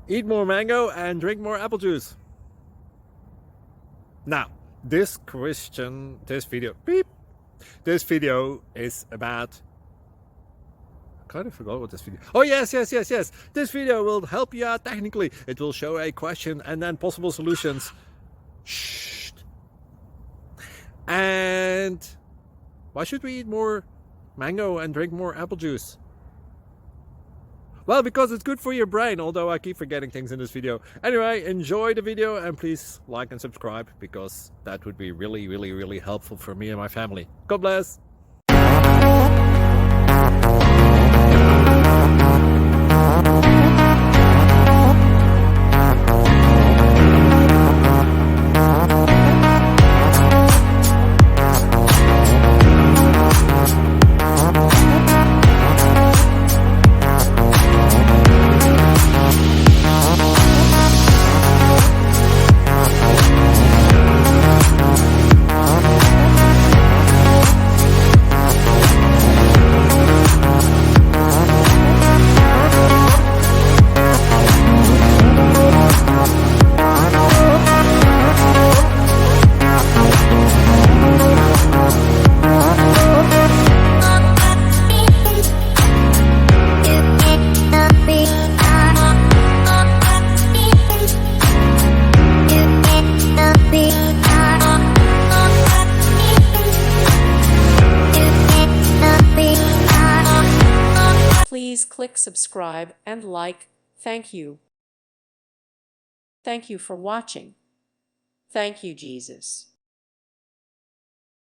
Eat more mango and drink more apple juice. Now, this video is about, I kind of forgot what this video. Oh, yes. This video will help you out technically. It will show a question and then possible solutions. Shh. And why should we eat more mango and drink more apple juice? Well, because it's good for your brain, although I keep forgetting things in this video. Anyway, enjoy the video and please like and subscribe, because that would be really helpful for me and my family. God bless! Please click subscribe and like. Thank you. Thank you for watching. Thank you, Jesus.